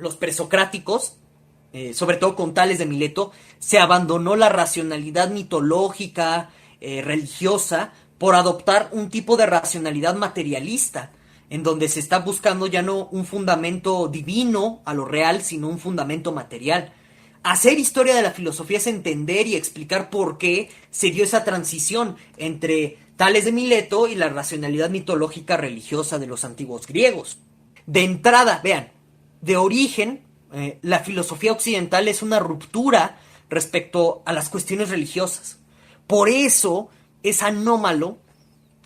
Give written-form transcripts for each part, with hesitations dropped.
los presocráticos, sobre todo con Tales de Mileto, se abandonó la racionalidad mitológica, religiosa, por adoptar un tipo de racionalidad materialista, en donde se está buscando ya no un fundamento divino a lo real, sino un fundamento material. Hacer historia de la filosofía es entender y explicar por qué se dio esa transición entre Tales de Mileto y la racionalidad mitológica religiosa de los antiguos griegos. De entrada, vean, de origen, la filosofía occidental es una ruptura respecto a las cuestiones religiosas. Por eso es anómalo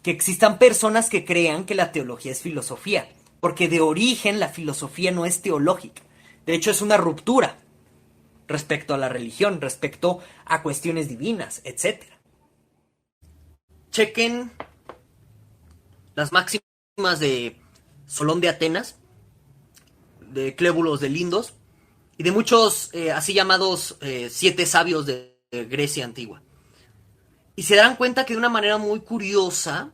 que existan personas que crean que la teología es filosofía, porque de origen la filosofía no es teológica. De hecho, es una ruptura respecto a la religión, respecto a cuestiones divinas, etcétera. Chequen las máximas de Solón de Atenas, de Clébulos de Lindos y de muchos así llamados siete sabios de Grecia antigua. Y se darán cuenta que de una manera muy curiosa,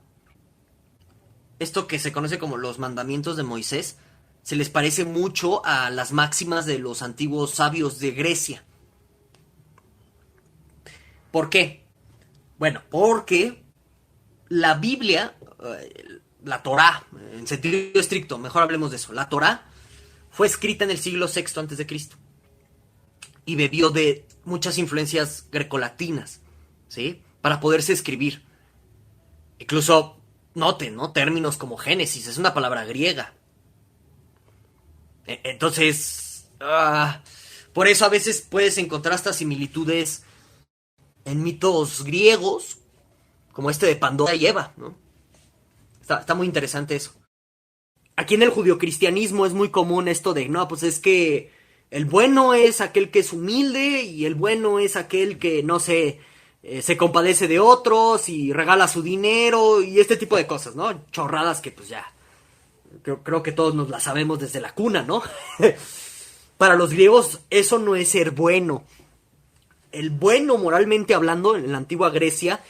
esto que se conoce como los mandamientos de Moisés, se les parece mucho a las máximas de los antiguos sabios de Grecia. ¿Por qué? Bueno, porque la Biblia, la Torá, en sentido estricto, mejor hablemos de eso, la Torá fue escrita en el siglo VI antes de Cristo y bebió de muchas influencias grecolatinas, ¿sí? Para poderse escribir. Incluso, noten, ¿no? Términos como Génesis, es una palabra griega. Entonces, por eso a veces puedes encontrar estas similitudes en mitos griegos, como este de Pandora y Eva, ¿no? Está muy interesante eso. Aquí en el judio-cristianismo es muy común esto de, no, pues es que el bueno es aquel que es humilde y el bueno es aquel que, no sé, se compadece de otros y regala su dinero y este tipo de cosas, ¿no? Chorradas que pues ya, creo que todos nos las sabemos desde la cuna, ¿no? Para los griegos eso no es ser bueno. El bueno, moralmente hablando, en la antigua Grecia,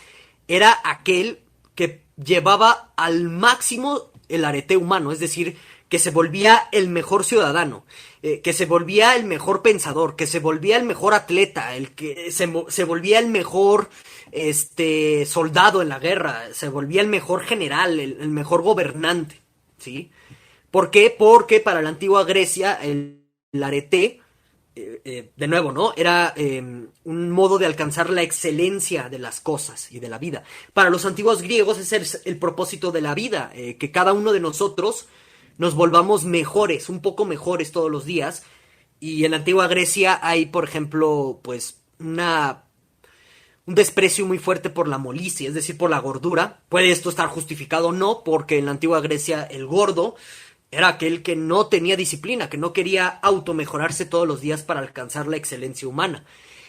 era aquel que llevaba al máximo el arete humano, es decir, que se volvía el mejor ciudadano, que se volvía el mejor pensador, que se volvía el mejor atleta, el que se volvía el mejor soldado en la guerra, se volvía el mejor general, el mejor gobernante, ¿sí? ¿Por qué? Porque para la antigua Grecia el arete, de nuevo, ¿no? Era un modo de alcanzar la excelencia de las cosas y de la vida. Para los antiguos griegos ese es el propósito de la vida, que cada uno de nosotros nos volvamos mejores, un poco mejores todos los días. Y en la antigua Grecia hay, por ejemplo, pues un desprecio muy fuerte por la molicie, es decir, por la gordura. Puede esto estar justificado o no, porque en la antigua Grecia el gordo era aquel que no tenía disciplina, que no quería automejorarse todos los días para alcanzar la excelencia humana.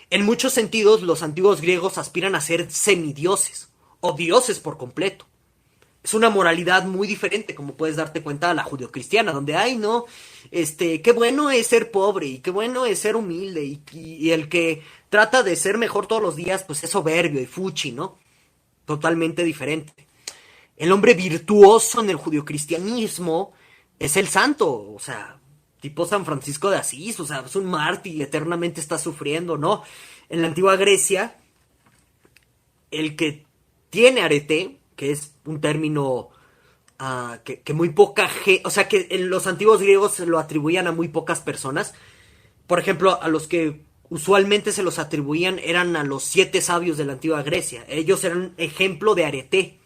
En muchos sentidos, los antiguos griegos aspiran a ser semidioses, o dioses por completo. Es una moralidad muy diferente, como puedes darte cuenta, a la judeocristiana, donde, ay, no, qué bueno es ser pobre, y qué bueno es ser humilde, y el que trata de ser mejor todos los días, pues es soberbio y fuchi, ¿no? Totalmente diferente. El hombre virtuoso en el judeocristianismo es el santo, o sea, tipo San Francisco de Asís, o sea, es un mártir y eternamente está sufriendo, ¿no? En la antigua Grecia, el que tiene arete, que es un término que muy poca gente, o sea, que en los antiguos griegos se lo atribuían a muy pocas personas. Por ejemplo, a los que usualmente se los atribuían eran a los siete sabios de la antigua Grecia. Ellos eran ejemplo de arete,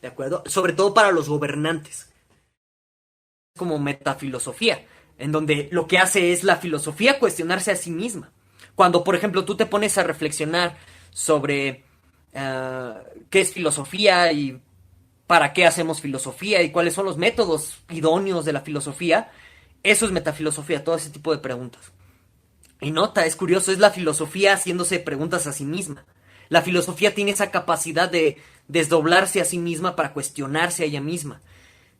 ¿de acuerdo? Sobre todo para los gobernantes. Como metafilosofía, en donde lo que hace es la filosofía cuestionarse a sí misma. Cuando, por ejemplo, tú te pones a reflexionar sobre qué es filosofía y para qué hacemos filosofía y cuáles son los métodos idóneos de la filosofía, eso es metafilosofía, todo ese tipo de preguntas. Y nota, es curioso, es la filosofía haciéndose preguntas a sí misma. La filosofía tiene esa capacidad de desdoblarse a sí misma para cuestionarse a ella misma.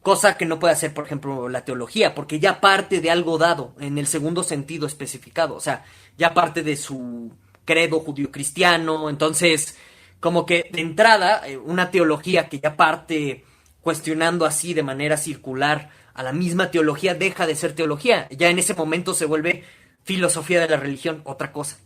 Cosa que no puede hacer, por ejemplo, la teología, porque ya parte de algo dado, en el segundo sentido especificado. O sea, ya parte de su credo judío-cristiano. Entonces, como que de entrada, una teología que ya parte cuestionando así de manera circular a la misma teología, deja de ser teología. Ya en ese momento se vuelve filosofía de la religión, otra cosa.